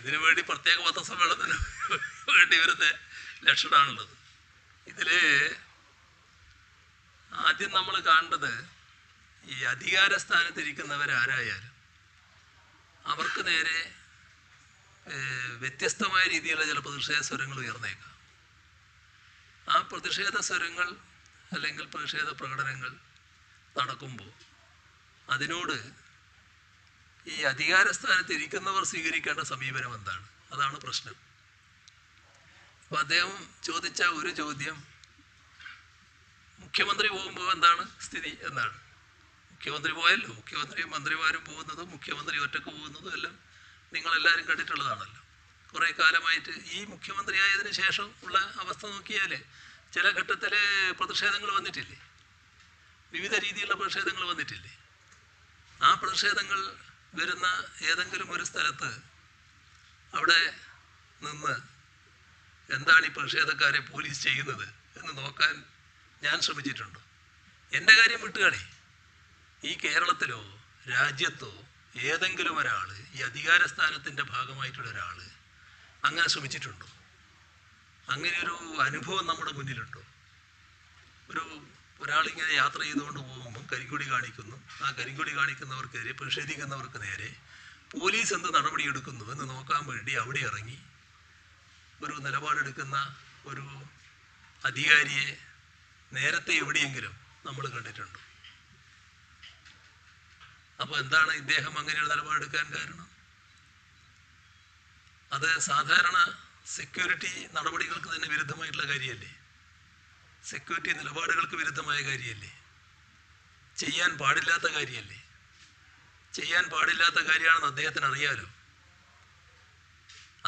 ഇതിനു വേണ്ടി പ്രത്യേക പത്രസമ്മേളനത്തിന് വേണ്ടി വരുന്ന ലക്ഷണമാണുള്ളത്. ഇതിൽ ആദ്യം നമ്മൾ കാണേണ്ടത് ഈ അധികാര സ്ഥാനത്തിരിക്കുന്നവരാരായാലും അവർക്ക് നേരെ വ്യത്യസ്തമായ രീതിയിലുള്ള ചില പ്രതിഷേധ സ്വരങ്ങൾ ഉയർന്നേക്കാം. ആ പ്രതിഷേധ സ്വരങ്ങൾ അല്ലെങ്കിൽ പ്രതിഷേധ പ്രകടനങ്ങൾ നടക്കുമ്പോൾ അതിനോട് ഈ അധികാര സ്ഥാനത്തിരിക്കുന്നവർ സ്വീകരിക്കേണ്ട സമീപനം എന്താണ്? അതാണ് പ്രശ്നം. അപ്പോൾ അദ്ദേഹം ചോദിച്ച ഒരു ചോദ്യം, മുഖ്യമന്ത്രി പോകുമ്പോൾ എന്താണ് സ്ഥിതി എന്നാണ്. മുഖ്യമന്ത്രി പോയല്ലോ, മുഖ്യമന്ത്രിയും മന്ത്രിമാരും പോകുന്നതും മുഖ്യമന്ത്രി ഒറ്റക്ക് പോകുന്നതും എല്ലാം നിങ്ങളെല്ലാവരും കണ്ടിട്ടുള്ളതാണല്ലോ. കുറേ കാലമായിട്ട് ഈ മുഖ്യമന്ത്രി ആയതിനു ശേഷം ഉള്ള അവസ്ഥ നോക്കിയാൽ ചില ഘട്ടത്തിൽ പ്രതിഷേധങ്ങൾ വന്നിട്ടില്ലേ, വിവിധ രീതിയിലുള്ള പ്രതിഷേധങ്ങൾ വന്നിട്ടില്ലേ. ആ പ്രതിഷേധങ്ങൾ വരുന്ന ഏതെങ്കിലും ഒരു സ്ഥലത്ത് അവിടെ നിന്ന് എന്താണ് ഈ പ്രതിഷേധക്കാരെ പോലീസ് ചെയ്യുന്നത് എന്ന് നോക്കാൻ ഞാൻ ശ്രമിച്ചിട്ടുണ്ടോ? എൻ്റെ കാര്യം വിട്ടുകളി, ഈ കേരളത്തിലോ രാജ്യത്തോ ഏതെങ്കിലും ഒരാൾ, ഈ അധികാര സ്ഥാനത്തിൻ്റെ ഭാഗമായിട്ടുള്ള ഒരാൾ അങ്ങനെ ശ്രമിച്ചിട്ടുണ്ടോ? അങ്ങനെയൊരു അനുഭവം നമ്മുടെ മുന്നിലുണ്ടോ? ഒരാളിങ്ങനെ യാത്ര ചെയ്തുകൊണ്ട് പോകുമ്പോൾ കരിങ്കൊടി കാണിക്കുന്നു, ആ കരിങ്കൊടി കാണിക്കുന്നവർക്കെതിരെ പ്രതിഷേധിക്കുന്നവർക്ക് നേരെ പോലീസ് എന്ത് നടപടിയെടുക്കുന്നു എന്ന് നോക്കാൻ വേണ്ടി അവിടെ ഇറങ്ങി ഒരു നിലപാടെടുക്കുന്ന ഒരു അധികാരിയെ നേരത്തെ എവിടെയെങ്കിലും നമ്മൾ കണ്ടിട്ടുണ്ടോ? അപ്പോൾ എന്താണ് ഇദ്ദേഹം അങ്ങനെയൊരു നിലപാടെടുക്കാൻ കാരണം? അത് സാധാരണ സെക്യൂരിറ്റി നടപടികൾക്ക് തന്നെ വിരുദ്ധമായിട്ടുള്ള കാര്യമല്ലേ? സെക്യൂരിറ്റി നിലപാടുകൾക്ക് വിരുദ്ധമായ കാര്യമല്ലേ? ചെയ്യാൻ പാടില്ലാത്ത കാര്യമല്ലേ? ചെയ്യാൻ പാടില്ലാത്ത കാര്യമാണെന്ന് അദ്ദേഹത്തിന് അറിയാലോ.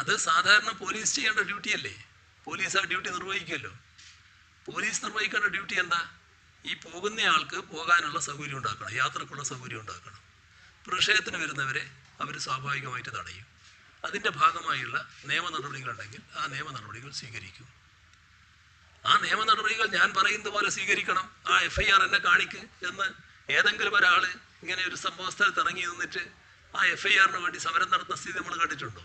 അത് സാധാരണ പോലീസ് ചെയ്യേണ്ട ഡ്യൂട്ടിയല്ലേ? പോലീസ് ആ ഡ്യൂട്ടി നിർവഹിക്കുമല്ലോ. പോലീസ് നിർവഹിക്കേണ്ട ഡ്യൂട്ടി എന്താ? ഈ പോകുന്നയാൾക്ക് പോകാനുള്ള സൗകര്യം ഉണ്ടാക്കണം, യാത്രക്കുള്ള സൗകര്യം ഉണ്ടാക്കണം. പ്രതിഷേധത്തിന് വരുന്നവരെ അവർ സ്വാഭാവികമായിട്ട് തടയും. അതിൻ്റെ ഭാഗമായുള്ള നിയമ നടപടികളുണ്ടെങ്കിൽ ആ നിയമ നടപടികൾ സ്വീകരിക്കും. ആ നിയമ നടപടികൾ ഞാൻ പറയുന്നത് പോലെ സ്വീകരിക്കണം. ആ FIR എന്നെ കാണിക്ക് എന്ന് ഏതെങ്കിലും ഒരാൾ ഇങ്ങനെ ഒരു സംഭവ സ്ഥലത്ത് ഇറങ്ങി നിന്നിട്ട് ആ FIRന് വേണ്ടി സമരം നടത്തുന്ന സ്ഥിതി നമ്മൾ കണ്ടിട്ടുണ്ടോ?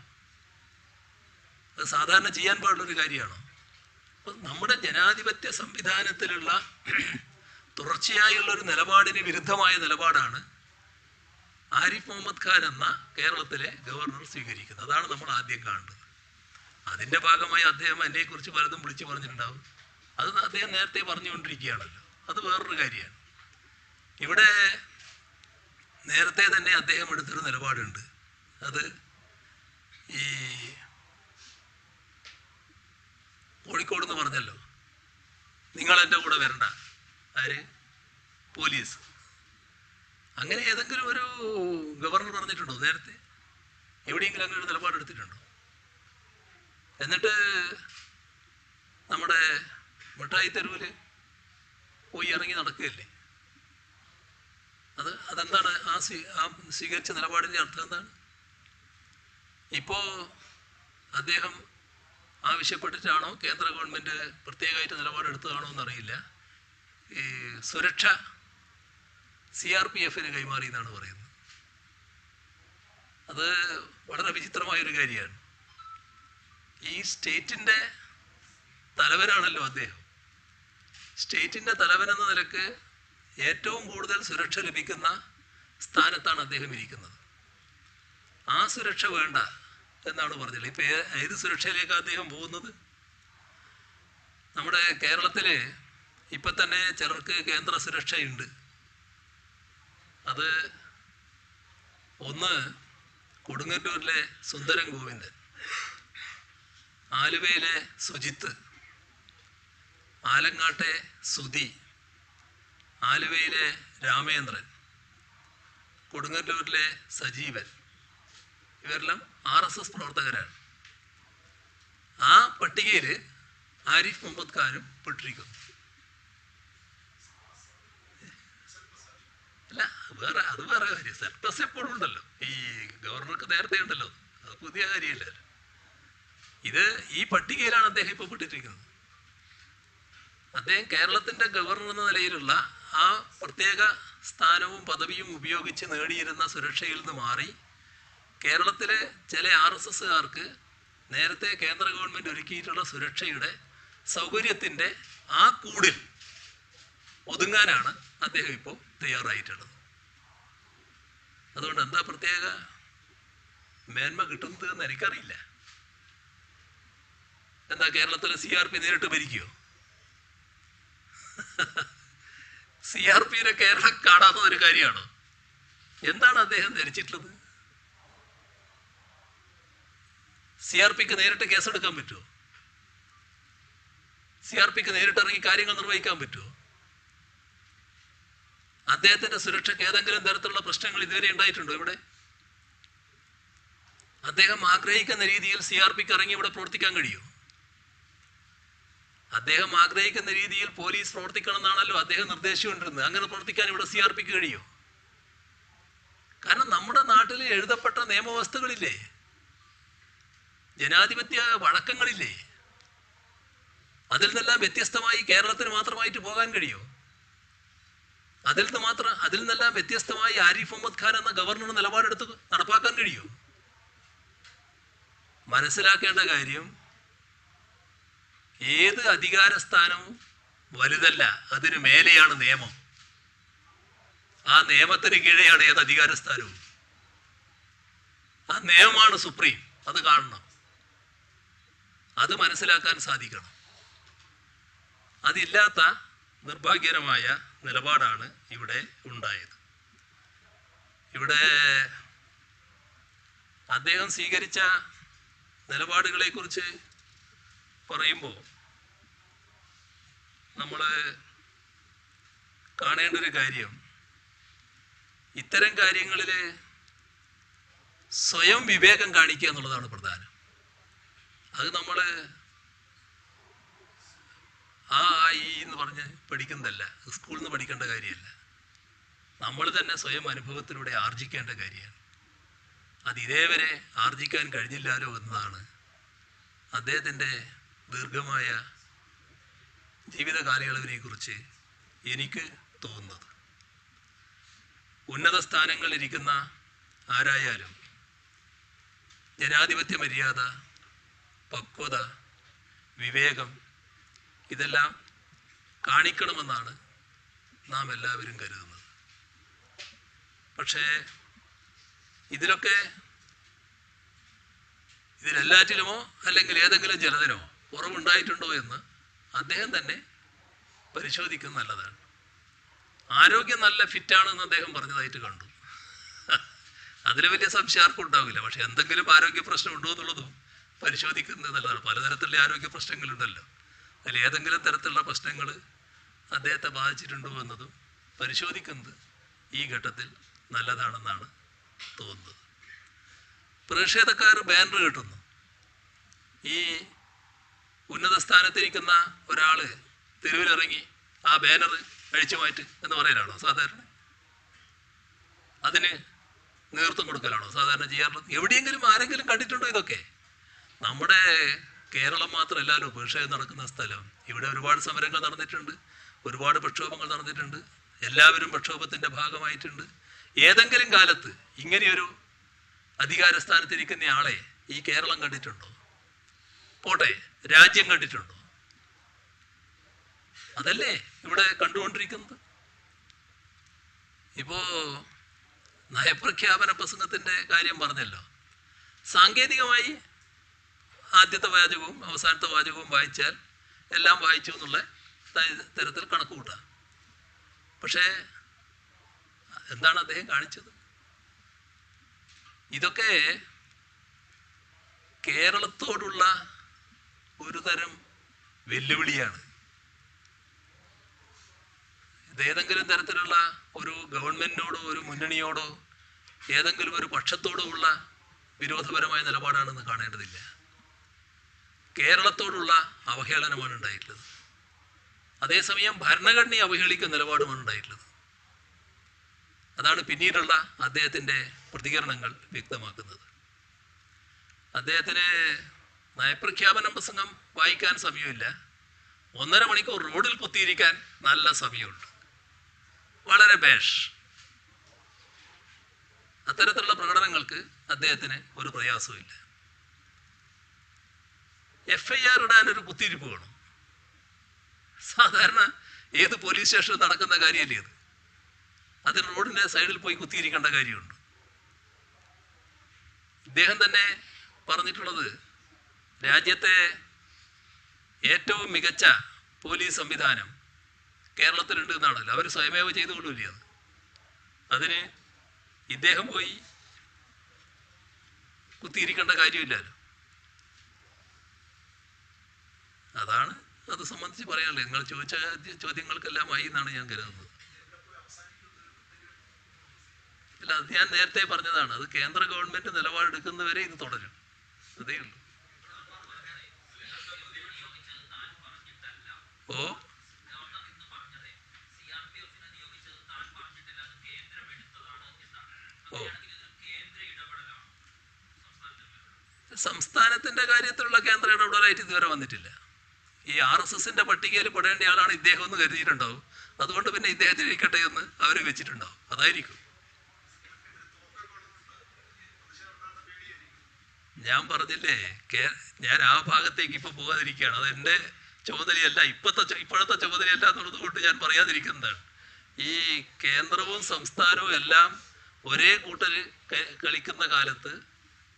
അത് സാധാരണ ചെയ്യാൻ പാടുള്ളൊരു കാര്യമാണോ? അപ്പം നമ്മുടെ ജനാധിപത്യ സംവിധാനത്തിലുള്ള തുടർച്ചയായുള്ളൊരു നിലപാടിന് വിരുദ്ധമായ നിലപാടാണ് ആരിഫ് മുഹമ്മദ് ഖാൻ എന്ന കേരളത്തിലെ ഗവർണർ സ്വീകരിക്കുന്നത്. അതാണ് നമ്മൾ ആദ്യം കാണേണ്ടത്. അതിൻ്റെ ഭാഗമായി അദ്ദേഹം എന്നെക്കുറിച്ച് പലതും വിളിച്ചു പറഞ്ഞിട്ടുണ്ടാവും. അത് അദ്ദേഹം നേരത്തെ പറഞ്ഞുകൊണ്ടിരിക്കുകയാണല്ലോ. അത് വേറൊരു കാര്യമാണ്. ഇവിടെ നേരത്തെ തന്നെ അദ്ദേഹം എടുത്തൊരു നിലപാടുണ്ട്. അത് ഈ കോഴിക്കോട് എന്ന് പറഞ്ഞല്ലോ, നിങ്ങൾ എൻ്റെ കൂടെ വരണ്ട. ആര്? പോലീസ്. അങ്ങനെ ഏതെങ്കിലും ഒരു ഗവർണർ പറഞ്ഞിട്ടുണ്ടോ നേരത്തെ? എവിടെയെങ്കിലും അങ്ങനെ ഒരു നിലപാടെടുത്തിട്ടുണ്ടോ? എന്നിട്ട് നമ്മുടെ മിഠായി തെരുവിൽ പോയി ഇറങ്ങി നടക്കുകയല്ലേ? അതെന്താണ്? ആ സ്വീകരിച്ച നിലപാടിൻ്റെ അർത്ഥം എന്താണ്? ഇപ്പോൾ അദ്ദേഹം ആവശ്യപ്പെട്ടിട്ടാണോ കേന്ദ്ര ഗവൺമെൻറ് പ്രത്യേകമായിട്ട് നിലപാടെടുത്തതാണോ എന്നറിയില്ല, ഈ സുരക്ഷ CRPFന് കൈമാറി എന്നാണ് പറയുന്നത്. അത് വളരെ വിചിത്രമായൊരു കാര്യമാണ്. ഈ സ്റ്റേറ്റിൻ്റെ തലവനാണല്ലോ അദ്ദേഹം. സ്റ്റേറ്റിൻ്റെ തലവൻ എന്ന നിലക്ക് ഏറ്റവും കൂടുതൽ സുരക്ഷ ലഭിക്കുന്ന സ്ഥാനത്താണ് അദ്ദേഹം ഇരിക്കുന്നത്. ആ സുരക്ഷ വേണ്ട എന്നാണ് പറഞ്ഞത്. ഇപ്പം ഏത് സുരക്ഷയിലേക്കാണ് അദ്ദേഹം പോകുന്നത്? നമ്മുടെ കേരളത്തിൽ ഇപ്പം തന്നെ ചിലർക്ക് കേന്ദ്ര സുരക്ഷയുണ്ട്. അത് ഒന്ന് കൊടുങ്ങല്ലൂരിലെ സുന്ദരൻ ഗോവിന്ദൻ, ആലുവയിലെ സുജിത്ത്, ആലങ്ങാട്ടെ സുധി, ആലുവയിലെ രാമേന്ദ്രൻ, കൊടുങ്ങല്ലൂരിലെ സജീവൻ, ഇവരെല്ലാം RSS പ്രവർത്തകരാണ്. ആ പട്ടികയിൽ ആരിഫ് മുഹമ്മദ് ഖാനും പെട്ടിരിക്കുന്നു. അല്ല, അത് വേറെ കാര്യം. സർപ്ലസ് എപ്പോഴും ഉണ്ടല്ലോ. ഈ ഗവർണർക്ക് നേരത്തെ ഉണ്ടല്ലോ, അത് പുതിയ കാര്യമല്ല. ഇത് ഈ പട്ടികയിലാണ് അദ്ദേഹം ഇപ്പോൾ പെട്ടിരിക്കുന്നത്. അദ്ദേഹം കേരളത്തിൻ്റെ ഗവർണർ എന്ന നിലയിലുള്ള ആ പ്രത്യേക സ്ഥാനവും പദവിയും ഉപയോഗിച്ച് നേടിയിരുന്ന സുരക്ഷയിൽ നിന്ന് മാറി കേരളത്തിലെ ചില RSSകാർക്ക് നേരത്തെ കേന്ദ്ര ഗവൺമെൻറ് ഒരുക്കിയിട്ടുള്ള സുരക്ഷയുടെ സൗകര്യത്തിൻ്റെ ആ കൂടിൽ ഒതുങ്ങാനാണ് അദ്ദേഹം ഇപ്പോൾ തയ്യാറായിട്ടുള്ളത്. അതുകൊണ്ട് എന്താ പ്രത്യേക മേന്മ കിട്ടുന്നത് എന്ന് എനിക്കറിയില്ല. എന്താ കേരളത്തിലെ CRP നേരിട്ട് ഭരിക്കുമോ? CRPനെ കേരളം കാണാത്ത ഒരു കാര്യമാണോ? എന്താണ് അദ്ദേഹം ധരിച്ചിട്ടുള്ളത്? CRPക്ക് നേരിട്ട് കേസെടുക്കാൻ പറ്റുമോ? CRPക്ക് നേരിട്ട് ഇറങ്ങി കാര്യങ്ങൾ നിർവഹിക്കാൻ പറ്റുമോ? അദ്ദേഹത്തിന്റെ സുരക്ഷയ്ക്ക് ഏതെങ്കിലും തരത്തിലുള്ള പ്രശ്നങ്ങൾ ഇതുവരെ ഉണ്ടായിട്ടുണ്ടോ ഇവിടെ? അദ്ദേഹം ആഗ്രഹിക്കുന്ന രീതിയിൽ CRPക്ക് ഇറങ്ങി ഇവിടെ പ്രവർത്തിക്കാൻ കഴിയുമോ? അദ്ദേഹം ആഗ്രഹിക്കുന്ന രീതിയിൽ പോലീസ് പ്രവർത്തിക്കണം എന്നാണല്ലോ അദ്ദേഹം നിർദ്ദേശിച്ചുകൊണ്ടിരുന്നത്. അങ്ങനെ പ്രവർത്തിക്കാൻ ഇവിടെ CRPക്ക് കഴിയുമോ? കാരണം നമ്മുടെ നാട്ടിൽ എഴുതപ്പെട്ട നിയമവ്യവസ്ഥകളില്ലേ, ജനാധിപത്യ വഴക്കങ്ങളില്ലേ, അതിൽ നിന്നെല്ലാം വ്യത്യസ്തമായി കേരളത്തിന് മാത്രമായിട്ട് പോകാൻ കഴിയുമോ? അതിൽ നിന്നെല്ലാം വ്യത്യസ്തമായി ആരിഫ് മുഹമ്മദ് ഖാൻ എന്ന ഗവർണർ നിലപാടെടുത്ത് നടപ്പാക്കാൻ കഴിയുമോ? മനസ്സിലാക്കേണ്ട കാര്യം, ഏത് അധികാരസ്ഥാനവും വലുതല്ല, അതിനു മേലെയാണ് നിയമം. ആ നിയമത്തിന് കീഴെയാണ് ഏത് അധികാരസ്ഥാനവും. ആ നിയമമാണ് സുപ്രീം. അത് കാണണം, അത് മനസ്സിലാക്കാൻ സാധിക്കണം. അതില്ലാത്ത നിർഭാഗ്യകരമായ നിലപാടാണ് ഇവിടെ ഉണ്ടായത്. ഇവിടെ അദ്ദേഹം സ്വീകരിച്ച നിലപാടുകളെ കുറിച്ച് പറയുമ്പോൾ നമ്മൾ കാണേണ്ട ഒരു കാര്യം, ഇത്തരം കാര്യങ്ങളിൽ സ്വയം വിവേകം കാണിക്കുക എന്നുള്ളതാണ് പ്രധാനം. അത് നമ്മൾ ഈ എന്ന് പറഞ്ഞ് പഠിക്കുന്നതല്ല, സ്കൂളിൽ നിന്ന് പഠിക്കേണ്ട കാര്യമല്ല. നമ്മൾ തന്നെ സ്വയം അനുഭവത്തിലൂടെ ആർജിക്കേണ്ട കാര്യമാണ്. അത് ഇതേവരെ ആർജിക്കാൻ കഴിഞ്ഞില്ലാലോ എന്നതാണ് അദ്ദേഹത്തിൻ്റെ ദീർഘമായ ജീവിത കാലയളവിനെ കുറിച്ച് എനിക്ക് തോന്നുന്നത്. ഉന്നത സ്ഥാനങ്ങളിലിരിക്കുന്ന ആരായാലും ജനാധിപത്യ മര്യാദ, പക്വത, വിവേകം ഇതെല്ലാം കാണിക്കണമെന്നാണ് നാം എല്ലാവരും കരുതുന്നത്. പക്ഷേ ഇതിലെല്ലാറ്റിലുമോ അല്ലെങ്കിൽ ഏതെങ്കിലും ചിലതിനോ കുറവുണ്ടായിട്ടുണ്ടോ എന്ന് അദ്ദേഹം തന്നെ പരിശോധിക്കുന്നത് നല്ലതാണ്. ആരോഗ്യം നല്ല ഫിറ്റാണെന്ന് അദ്ദേഹം പറഞ്ഞതായിട്ട് കണ്ടു. അതിൽ വലിയ സംശയം ആർക്കും ഉണ്ടാവില്ല. പക്ഷെ എന്തെങ്കിലും ആരോഗ്യ പ്രശ്നം ഉണ്ടോ എന്നുള്ളതും പരിശോധിക്കുന്നത് നല്ലതാണ്. പലതരത്തിലുള്ള ആരോഗ്യ പ്രശ്നങ്ങളുണ്ടല്ലോ. അതിൽ ഏതെങ്കിലും തരത്തിലുള്ള പ്രശ്നങ്ങൾ അദ്ദേഹത്തെ ബാധിച്ചിട്ടുണ്ടോ എന്നതും പരിശോധിക്കുന്നത് ഈ ഘട്ടത്തിൽ നല്ലതാണെന്നാണ് തോന്നുന്നത്. പ്രതിഷേധക്കാർ ബാനർ കെട്ടുന്നു. ഈ ഉന്നത സ്ഥാനത്തിരിക്കുന്ന ഒരാൾ തെരുവിലിറങ്ങി ആ ബാനർ അഴിച്ചു മാറ്റ് എന്ന് പറയാനാണോ സാധാരണ? അതിന് നേതൃത്വം കൊടുക്കലാണോ സാധാരണ ചെയ്യാറുള്ളത്? എവിടെയെങ്കിലും ആരെങ്കിലും കണ്ടിട്ടുണ്ടോ ഇതൊക്കെ? നമ്മുടെ കേരളം മാത്രമല്ലല്ലോ പ്രതിഷേധം നടക്കുന്ന സ്ഥലം. ഇവിടെ ഒരുപാട് സമരങ്ങൾ നടന്നിട്ടുണ്ട്, ഒരുപാട് പ്രക്ഷോഭങ്ങൾ നടന്നിട്ടുണ്ട്. എല്ലാവരും പ്രക്ഷോഭത്തിൻ്റെ ഭാഗമായിട്ടുണ്ട്. ഏതെങ്കിലും കാലത്ത് ഇങ്ങനെയൊരു അധികാരസ്ഥാനത്തിരിക്കുന്ന ആളെ ഈ കേരളം കണ്ടിട്ടുണ്ടോ? പോട്ടെ, രാജ്യം കണ്ടിട്ടുണ്ടോ? അതല്ലേ ഇവിടെ കണ്ടുകൊണ്ടിരിക്കുന്നത്. ഇപ്പോ നയപ്രഖ്യാപന പ്രസംഗത്തിൻ്റെ കാര്യം പറഞ്ഞല്ലോ. സാങ്കേതികമായി ആദ്യത്തെ വാചകവും അവസാനത്തെ വാചകവും വായിച്ചാൽ എല്ലാം വായിച്ചു എന്നുള്ള തരത്തിൽ കണക്ക് കൂട്ടാം. പക്ഷേ എന്താണ് അദ്ദേഹം കാണിച്ചത്? ഇതൊക്കെ കേരളത്തോടുള്ള ഒരു തരം വെല്ലുവിളിയാണ്. ഇതേതെങ്കിലും തരത്തിലുള്ള ഒരു ഗവൺമെന്റിനോടോ ഒരു മുന്നണിയോടോ ഏതെങ്കിലും ഒരു പക്ഷത്തോടോ ഉള്ള വിരോധപരമായ നിലപാടാണെന്ന് കാണേണ്ടതില്ല. കേരളത്തോടുള്ള അവഹേളനമാണ് ഉണ്ടായിട്ടുള്ളത്. അതേസമയം ഭരണഘടനയെ അവഹേളിക്കുന്ന നിലപാടുമാണ് ഉണ്ടായിട്ടുള്ളത്. അതാണ് പിന്നീടുള്ള അദ്ദേഹത്തിൻ്റെ പ്രതികരണങ്ങൾ വ്യക്തമാക്കുന്നത്. അദ്ദേഹത്തിന് നയപ്രഖ്യാപന പ്രസംഗം വായിക്കാൻ സമയമില്ല. 1.5 മണിക്കൂർ റോഡിൽ കുത്തിയിരിക്കാൻ നല്ല സമയമുണ്ട്. വളരെ ബേഷ്. അത്തരത്തിലുള്ള പ്രകടനങ്ങൾക്ക് അദ്ദേഹത്തിന് ഒരു പ്രയാസമില്ല. FIR ഇടാൻ ഒരു കുത്തിയിരിപ്പ് വേണം. സാധാരണ ഏത് പോലീസ് സ്റ്റേഷനിൽ നടക്കുന്ന കാര്യമല്ലേ ഇത്? അതിന് റോഡിൻ്റെ സൈഡിൽ പോയി കുത്തിയിരിക്കേണ്ട കാര്യമുണ്ട്. ഇദ്ദേഹം തന്നെ പറഞ്ഞിട്ടുള്ളത് രാജ്യത്തെ ഏറ്റവും മികച്ച പോലീസ് സംവിധാനം കേരളത്തിലുണ്ട് എന്നാണല്ലോ. അവർ സ്വയമേവ ചെയ്തുകൊള്ളില്ലേ അത്? അതിന് ഇദ്ദേഹം പോയി കുത്തിയിരിക്കേണ്ട കാര്യമില്ലല്ലോ. അതാണ് അത് സംബന്ധിച്ച് പറയാനുള്ളത്. നിങ്ങൾ ചോദിച്ച ചോദ്യങ്ങൾക്കെല്ലാം ആയി എന്നാണ് ഞാൻ കരുതുന്നത്. അല്ല, അത് ഞാൻ നേരത്തെ പറഞ്ഞതാണ്. അത് കേന്ദ്ര ഗവൺമെന്റ് നിലപാടെടുക്കുന്നവരെ ഇത് തുടരും. അതേ ഉള്ളൂ. ഓ ഓ സംസ്ഥാനത്തിന്റെ കാര്യത്തിലുള്ള കേന്ദ്ര ഇടപെടലായിട്ട് ഇതുവരെ വന്നിട്ടില്ല. ഈ RSSന്റെ പട്ടികയിൽ പെടേണ്ട ആളാണ് ഇദ്ദേഹം എന്ന് കരുതിയിട്ടുണ്ടാവും. അതുകൊണ്ട് പിന്നെ ഇദ്ദേഹത്തിന് ഇരിക്കട്ടെ എന്ന് അവർ വെച്ചിട്ടുണ്ടാവും. അതായിരിക്കും. ഞാൻ പറഞ്ഞില്ലേ, ഞാൻ ആ ഭാഗത്തേക്ക് ഇപ്പൊ പോകാതിരിക്കുകയാണ്. അത് എൻ്റെ ചുമതലയല്ല, ഇപ്പോഴത്തെ ചുമതലയല്ല എന്നുള്ളത് കൊണ്ട് ഞാൻ പറയാതിരിക്കുന്നതാണ്. ഈ കേന്ദ്രവും സംസ്ഥാനവും എല്ലാം ഒരേ കൂട്ടൽ കളിക്കുന്ന കാലത്ത്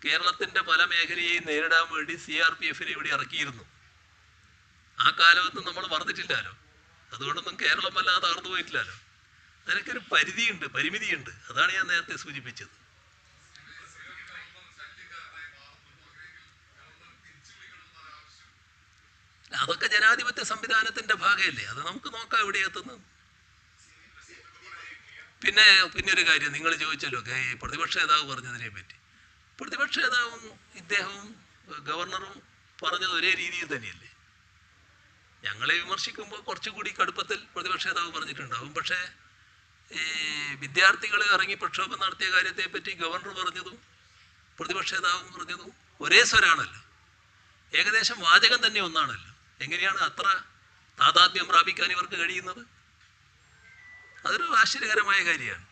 കേരളത്തിന്റെ പല മേഖലയെയും നേരിടാൻ വേണ്ടി CRPFനെ ഇവിടെ ഇറക്കിയിരുന്നു. ആ കാലമൊന്നും നമ്മൾ മറന്നിട്ടില്ലല്ലോ. അതുകൊണ്ടൊന്നും കേരളം വല്ലാതെ തകർന്നു പോയിട്ടില്ലല്ലോ. അതിനൊക്കെ ഒരു പരിമിതിയുണ്ട്. അതാണ് ഞാൻ നേരത്തെ സൂചിപ്പിച്ചത്. അതൊക്കെ ജനാധിപത്യ സംവിധാനത്തിന്റെ ഭാഗമല്ലേ. അത് നമുക്ക് നോക്കാം എവിടെ എത്തുന്നത്. പിന്നെ ഒരു കാര്യം നിങ്ങൾ ചോദിച്ചല്ലോ, പ്രതിപക്ഷ നേതാവ് പറഞ്ഞതിനെ പറ്റി. പ്രതിപക്ഷ നേതാവും ഇദ്ദേഹവും ഗവർണറും പറഞ്ഞത് ഒരേ രീതിയിൽ തന്നെയല്ലേ. ഞങ്ങളെ വിമർശിക്കുമ്പോൾ കുറച്ചുകൂടി കടുപ്പത്തിൽ പ്രതിപക്ഷ നേതാവ് പറഞ്ഞിട്ടുണ്ടാവും. പക്ഷേ ഈ വിദ്യാർത്ഥികൾ ഇറങ്ങി പ്രക്ഷോഭം നടത്തിയ കാര്യത്തെപ്പറ്റി ഗവർണർ പറഞ്ഞതും പ്രതിപക്ഷ നേതാവും പറഞ്ഞതും ഒരേ സ്വരാണല്ലോ. ഏകദേശം വാചകം തന്നെ ഒന്നാണല്ലോ. എങ്ങനെയാണ് അത്ര താതാത്മ്യം പ്രാപിക്കാൻ ഇവർക്ക് കഴിയുന്നത്? അതൊരു ആശ്ചര്യകരമായ കാര്യമാണ്.